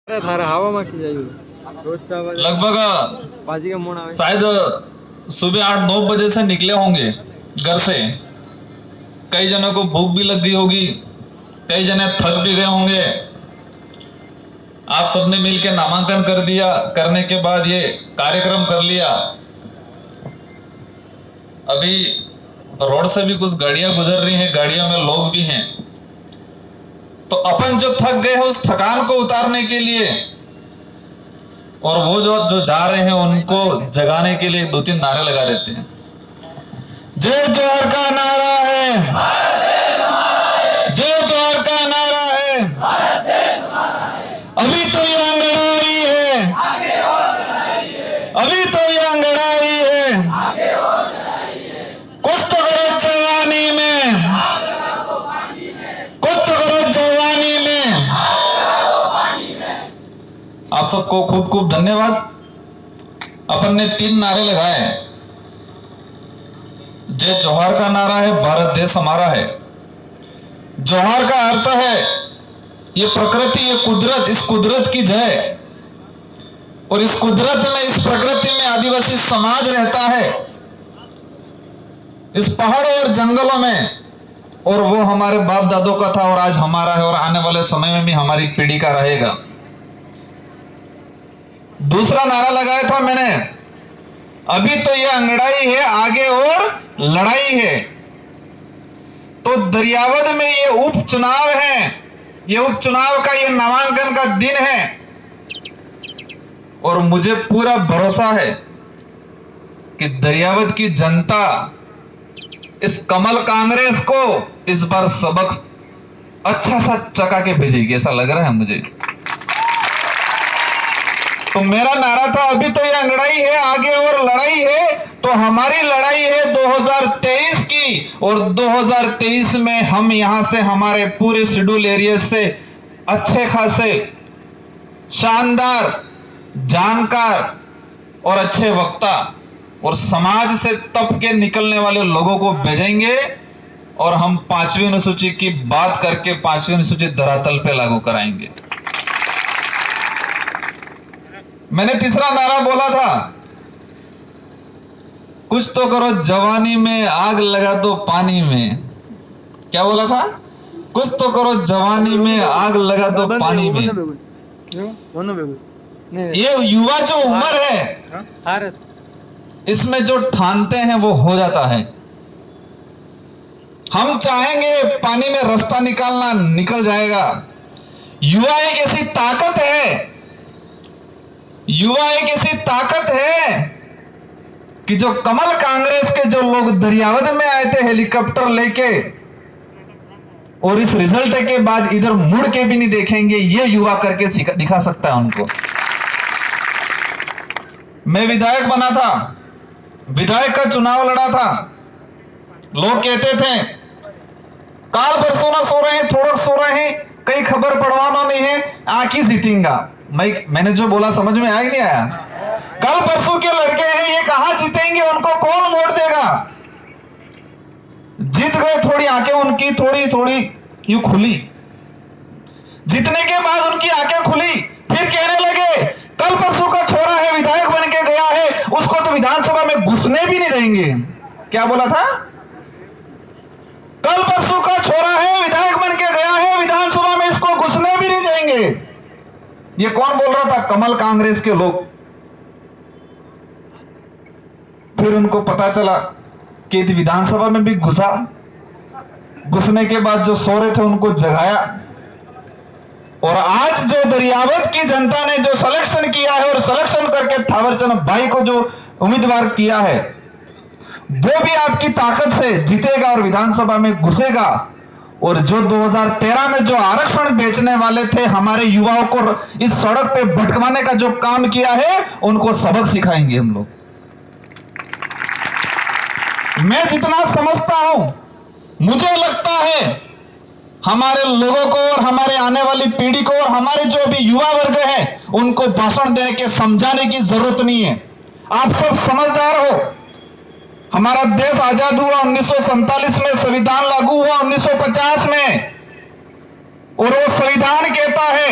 लगभग शायद सुबह 8-9 बजे से निकले होंगे घर से। कई जनों को भूख भी लग गई होगी, कई जने थक भी गए होंगे। आप सबने मिलकर नामांकन कर दिया, करने के बाद ये कार्यक्रम कर लिया। अभी रोड से भी कुछ गाड़ियां गुजर रही हैं, गाड़ियों में लोग भी हैं। तो अपन जो थक गए हैं उस थकान को उतारने के लिए और वो जो जा रहे हैं उनको जगाने के लिए 2-3 नारे लगा देते हैं। जय जोहर का नारा है, जय जोहर का नारा है, अभी तो ये अंगड़ाई है, अभी तो ये अंगड़ाई है, कुछ तो करो जवानी में, कुछ तो करो जवानी में। आप सबको खूब खूब धन्यवाद। अपन ने 3 नारे लगाए। जय जोहर का नारा है, भारत देश हमारा है। जोहर का अर्थ है ये प्रकृति, ये कुदरत, इस कुदरत की जय। और इस कुदरत में, इस प्रकृति में आदिवासी समाज रहता है, इस पहाड़ों और जंगलों में, और वो हमारे बाप दादों का था और आज हमारा है और आने वाले समय में भी हमारी पीढ़ी का रहेगा। दूसरा नारा लगाया था मैंने, अभी तो ये अंगड़ाई है, आगे और लड़ाई है। तो दरियावद में ये उपचुनाव है, ये उपचुनाव का ये नामांकन का दिन है और मुझे पूरा भरोसा है कि दरियावद की जनता इस कमल कांग्रेस को इस बार सबक अच्छा सा चका के भेजेगी, ऐसा लग रहा है मुझे। तो मेरा नारा था, अभी तो ये अंगड़ाई है, आगे और लड़ाई है। तो हमारी लड़ाई है 2023 की, और 2023 में हम यहां से हमारे पूरे शेड्यूल एरिया से अच्छे खासे शानदार जानकार और अच्छे वक्ता और समाज से तप के निकलने वाले लोगों को भेजेंगे और हम 5वीं अनुसूची की बात करके 5वीं अनुसूची धरातल पे लागू कराएंगे। मैंने तीसरा नारा बोला था, कुछ तो करो जवानी में, आग लगा दो पानी में। क्या बोला था? कुछ तो करो जवानी में, आग लगा दो पानी में। ये युवा जो उम्र है, इसमें जो ठानते हैं वो हो जाता है। हम चाहेंगे पानी में रास्ता निकालना, निकल जाएगा। युवा एक ऐसी ताकत है, युवा एक ऐसी ताकत है कि जो कमल कांग्रेस के जो लोग दरियावद में आए थे हेलीकॉप्टर लेके और इस रिजल्ट के बाद इधर मुड़ के भी नहीं देखेंगे, ये युवा करके दिखा सकता है उनको। मैं विधायक बना था, विधायक का चुनाव लड़ा था। लोग कहते थे काल परसों ना सो रहे हैं, थोड़ा सो रहे हैं, कई खबर पढ़वाना नहीं है, आके जीतेंगा। मैंने जो बोला समझ में आया कि नहीं आया? कल परसों के लड़के हैं, ये कहां जीतेंगे? उनको कौन वोट देगा? जीत गए, थोड़ी आंखें उनकी थोड़ी थोड़ी यूं खुली। जीतने के बाद उनकी आंखें खुली, फिर कहने लगे कल परसों का छोरा है, विधायक बन के गया है, उसको तो विधानसभा में घुसने भी नहीं देंगे। क्या बोला था? कल परसों का छोरा है, विधायक बन के गया है, विधानसभा में इसको घुसने भी नहीं देंगे। ये कौन बोल रहा था? कमल कांग्रेस के लोग। फिर उनको पता चला कि विधानसभा में भी घुसा, घुसने के बाद जो सो रहे थे उनको जगाया। और आज जो दरियावद की जनता ने जो सिलेक्शन किया है और सिलेक्शन करके थावरचंद भाई को जो उम्मीदवार किया है, वो भी आपकी ताकत से जीतेगा और विधानसभा में घुसेगा। और जो 2013 में जो आरक्षण बेचने वाले थे, हमारे युवाओं को इस सड़क पे भटकवाने का जो काम किया है, उनको सबक सिखाएंगे हम लोग। मैं जितना समझता हूं, मुझे लगता है हमारे लोगों को और हमारे आने वाली पीढ़ी को और हमारे जो भी युवा वर्ग है, उनको भाषण देने के समझाने की जरूरत नहीं है। आप सब समझदार हो। हमारा देश आजाद हुआ 1947 में, संविधान लागू हुआ 1950 में, और वो संविधान कहता है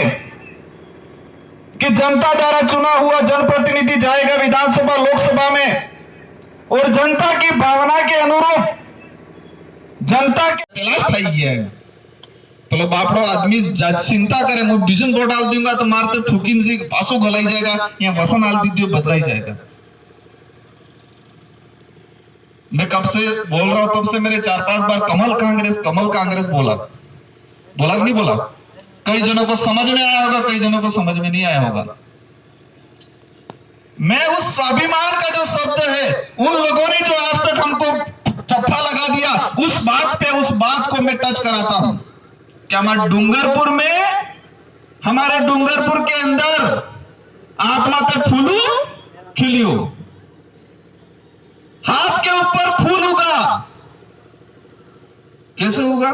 कि जनता द्वारा चुना हुआ जनप्रतिनिधि जाएगा विधानसभा लोकसभा में और जनता की भावना के अनुरूप जनता के क्लास થઈ ગયા પેલો બાપડો આદમી ચિંતા કરે હું વિઝન બોર્ડ डाल दूंगा तो मारते थूकिन से पासो गलाई जाएगा या वसन डाल दीजिए बदलाई जाएगा। मैं कब से बोल रहा हूं, तब से मेरे 4-5 बार कमल कांग्रेस बोला कि नहीं बोला? कई जनों को समझ में आया होगा, कई जनों को समझ में नहीं आया होगा। मैं उस स्वाभिमान का जो शब्द है, उन लोगों ने जो आज तक हमको ठप्पा लगा दिया, उस बात को मैं टच कराता हूं। क्या हमारे डूंगरपुर के अंदर आप माते फूलू खिलियो, हाथ के ऊपर फूल होगा, कैसे होगा?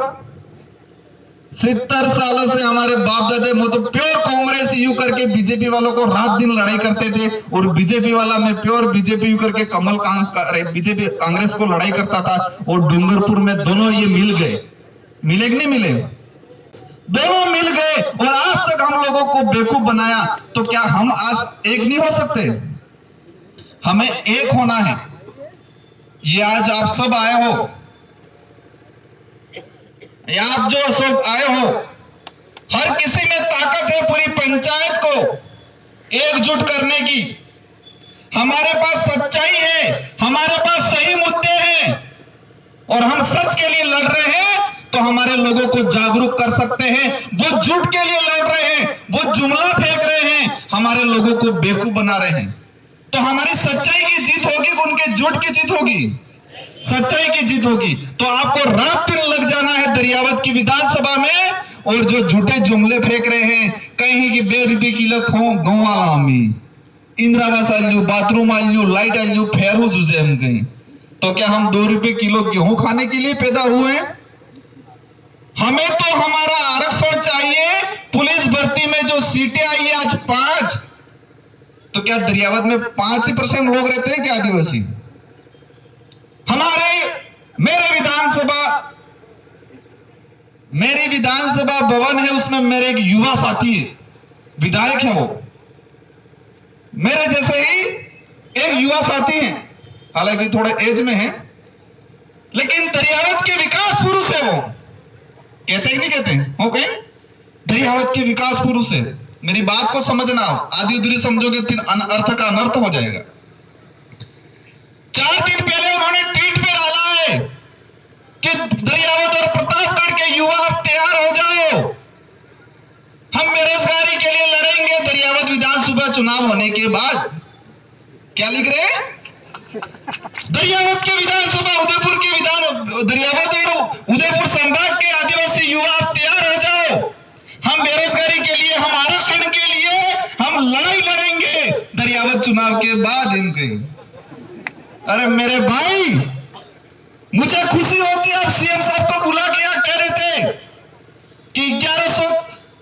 70 सालों से हमारे बाप दादे तो प्योर कांग्रेस यू करके बीजेपी वालों को रात दिन लड़ाई करते थे, और बीजेपी वाला में प्योर बीजेपी यू करके बीजेपी कांग्रेस को लड़ाई करता था। और डूंगरपुर में दोनों ये मिल गए, मिले कि नहीं मिले? दोनों मिल गए और आज तक हम लोगों को बेवकूफ बनाया। तो क्या हम आज एक नहीं हो सकते? हमें एक होना है। ये आज आप सब आए हो, आप जो सब आए हो, हर किसी में ताकत है पूरी पंचायत को एकजुट करने की। हमारे पास सच्चाई है, हमारे पास सही मुद्दे हैं और हम सच के लिए लड़ रहे हैं, तो हमारे लोगों को जागरूक कर सकते हैं। वो झूठ के लिए लड़ रहे हैं, वो जुमला फेंक रहे हैं, हमारे लोगों को बेवकूफ बना रहे हैं। तो हमारी सच्चाई की जीत होगी कि उनके झूठ की जीत होगी? सच्चाई की जीत होगी। तो आपको रात दिन लग जाना है दरियावत की विधानसभा में, और जो झूठे जुमले फेंक रहे हैं, कहीं की 2 रुपए किलो गौवा में इंदिरा आवास आल्यू, बाथरूम आल्यू, लाइट आल्यू, फेरू जुजे हम कहीं। तो क्या हम 2 रुपए किलो गेहूं खाने के लिए पैदा हुए हैं? हमें तो हमारा आरक्षण चाहिए। पुलिस भर्ती में जो सीटें आई है आज 5, तो क्या दरियावत में 5% लोग रहते हैं क्या आदिवासी? मेरी विधानसभा भवन है, उसमें मेरे एक युवा साथी है, विधायक है, वो मेरे जैसे ही एक युवा साथी है, हालांकि थोड़े एज में है, लेकिन दरियावत के विकास पुरुष है। वो कहते नहीं कहते? हो गए दरियावत के विकास पुरुष है। मेरी बात को समझना, आधी अधूरी समझोगे तो अर्थ का अनर्थ हो जाएगा। 4 दिन पहले उन्होंने ट्वीट पे डाला है कि दरियावत और प्रतापगढ़ के युवा आप तैयार हो जाओ, हम बेरोजगारी के लिए लड़ेंगे दरियावत विधानसभा चुनाव होने के बाद। क्या लिख रहे हैं? दरियावत के विधानसभा, उदयपुर के दरियावत और उदयपुर संभाग के आदिवासी युवा आप तैयार हो जाओ, हम बेरोजगारी के लिए, हम आरक्षण के लिए हम लड़ाई लड़ेंगे दरियावत चुनाव के बाद। इनके अरे मेरे भाई, मुझे खुशी होती है, आप सीएम साहब को बुला के यहाँ कह रहे थे कि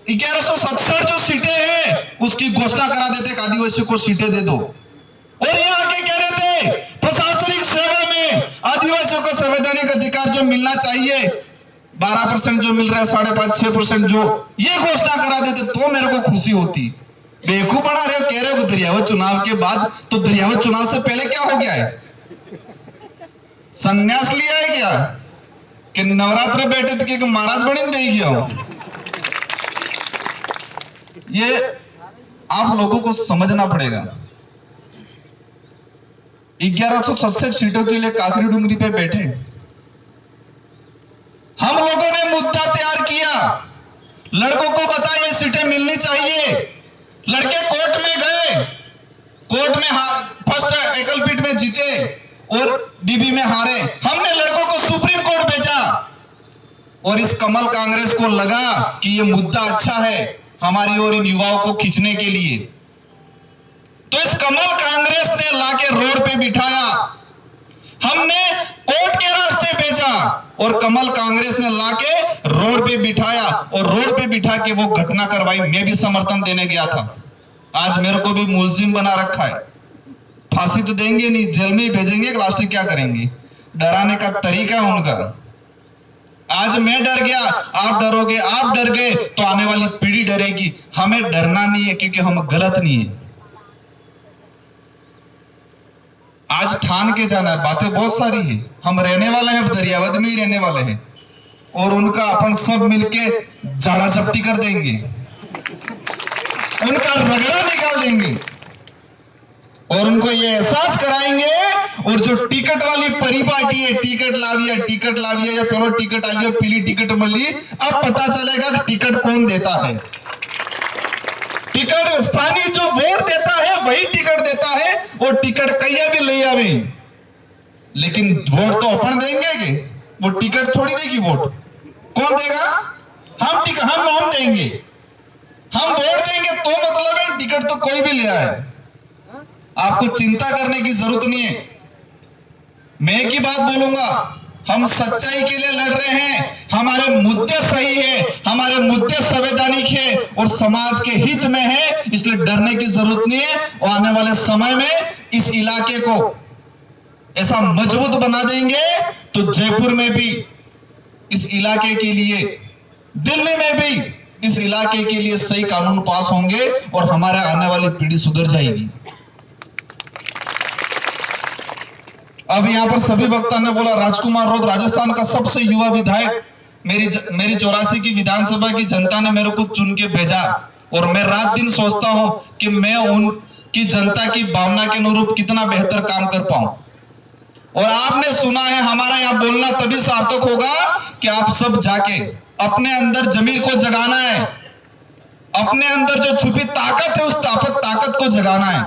1167 जो सीटें हैं उसकी घोषणा करा देते, आदिवासी को सीटें दे दो। और यहाँ आके कह रहे थे प्रशासनिक सेवा में आदिवासियों को संवैधानिक अधिकार जो मिलना चाहिए, 12% जो मिल रहा है, 5.5-6% जो, ये घोषणा करा देते तो मेरे को खुशी होती। बेवकूफ बना रहे हो, कह रहे हो दरियावत चुनाव के बाद। तो दरियावत चुनाव से पहले क्या हो गया है? संन्यास लिया है क्या कि नवरात्र बैठे थे कि महाराज बने नहीं गया हो? ये आप लोगों को समझना पड़ेगा। 1167 सीटों के लिए काकरी डूंगरी पे बैठे हम लोगों ने मुद्दा तैयार किया, लड़कों को बताया ये सीटें मिलनी चाहिए। लड़के कोर्ट में गए, कोर्ट में फर्स्ट एकल पीठ में जीते और डीबी में हारे। हमने लड़कों को सुप्रीम कोर्ट भेजा और इस कमल कांग्रेस को लगा कि ये मुद्दा अच्छा है हमारी और इन युवाओं को खींचने के लिए, तो इस कमल कांग्रेस ने लाके रोड पे बिठाया। हमने कोर्ट के रास्ते भेजा और कमल कांग्रेस ने लाके रोड पे बिठाया और रोड पे बिठा के वो घटना करवाई। मैं भी समर्थन देने गया था। आज मेरे को भी मुलजिम बना रखा है। फांसी तो देंगे नहीं, जेल में ही भेजेंगे, लास्ट क्या करेंगे? डराने का तरीका है उनका। आज मैं डर गया, आप डरोगे, आप डर गए तो आने वाली पीढ़ी डरेगी। हमें डरना नहीं है क्योंकि हम गलत नहीं है। आज ठान के जाना है, बातें बहुत सारी है। हम रहने वाले हैं, दरियावद में ही रहने वाले हैं और उनका अपन सब मिलके जाड़ा जब्ती कर देंगे, उनका रगड़ा निकाल देंगे और उनको ये एहसास कराएंगे। और जो टिकट वाली परिपाटी है, टिकट लाविया या पेलो टिकट आई है, पीली टिकट मिली, अब पता चलेगा कि टिकट कौन देता है। टिकट स्थानीय जो वोट देता है वही टिकट देता है और टिकट कहीं भी ले आवे, लेकिन वोट तो अपन देंगे कि वो टिकट थोड़ी देगी। वोट कौन देगा? हम देंगे, हम वोट देंगे तो मतलब है, टिकट तो कोई भी ले आए। आपको चिंता करने की जरूरत नहीं है। मैं एक ही बात बोलूंगा, हम सच्चाई के लिए लड़ रहे हैं, हमारे मुद्दे सही है, हमारे मुद्दे संवैधानिक है और समाज के हित में है, इसलिए डरने की जरूरत नहीं है। और आने वाले समय में इस इलाके को ऐसा मजबूत बना देंगे तो जयपुर में भी इस इलाके के लिए, दिल्ली में भी इस इलाके के लिए सही कानून पास होंगे और हमारे आने वाली पीढ़ी सुधर जाएगी। अब यहां पर सभी वक्ता ने बोला, राजकुमार रोध राजस्थान का सबसे युवा विधायक, मेरी 84 की विधानसभा की जनता ने मेरे को चुन के भेजा और मैं रात दिन सोचता हूं कि मैं उनकी जनता की भावना के अनुरूप कितना बेहतर काम कर पाऊं। और आपने सुना है, हमारा यहां बोलना तभी सार्थक होगा कि आप सब जाके अपने अंदर जमीर को जगाना है, अपने अंदर जो छुपी ताकत है उस ताकत को जगाना है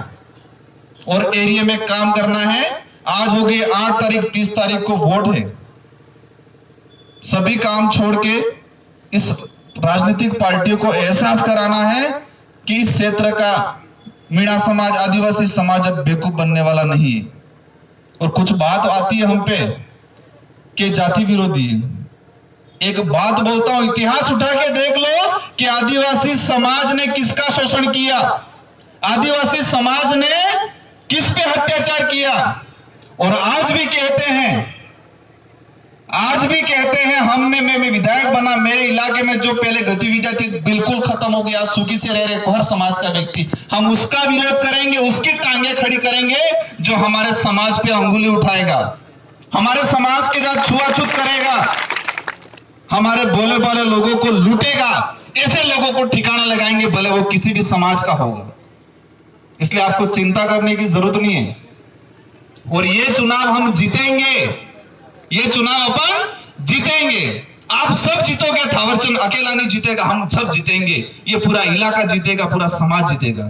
और एरिया में काम करना है। आज हो गई 8 तारीख, 30 तारीख को वोट है। सभी काम छोड़ के इस राजनीतिक पार्टियों को एहसास कराना है कि इस क्षेत्र का मीणा समाज, आदिवासी समाज अब बेवकूफ बनने वाला नहीं है। और कुछ बात आती है हम पे कि जाति विरोधी है। एक बात बोलता हूं, इतिहास उठा के देख लो कि आदिवासी समाज ने किसका शोषण किया, आदिवासी समाज ने किस पे अत्याचार किया। और आज भी कहते हैं मैं विधायक बना, मेरे इलाके में जो पहले गतिविधियां थी बिल्कुल खत्म हो गया, सुखी से रह रहे हर समाज का व्यक्ति। हम उसका विरोध करेंगे, उसकी टांगे खड़ी करेंगे जो हमारे समाज पे अंगुली उठाएगा, हमारे समाज के साथ छुआछूत करेगा, हमारे बोले वाले लोगों को लूटेगा। ऐसे लोगों को ठिकाना लगाएंगे, भले वो किसी भी समाज का होगा। इसलिए आपको चिंता करने की जरूरत नहीं है और ये चुनाव हम जीतेंगे, ये चुनाव अपन जीतेंगे। आप सब जीतोगे, थावरचंद अकेला नहीं जीतेगा, हम सब जीतेंगे, ये पूरा इलाका जीतेगा, पूरा समाज जीतेगा।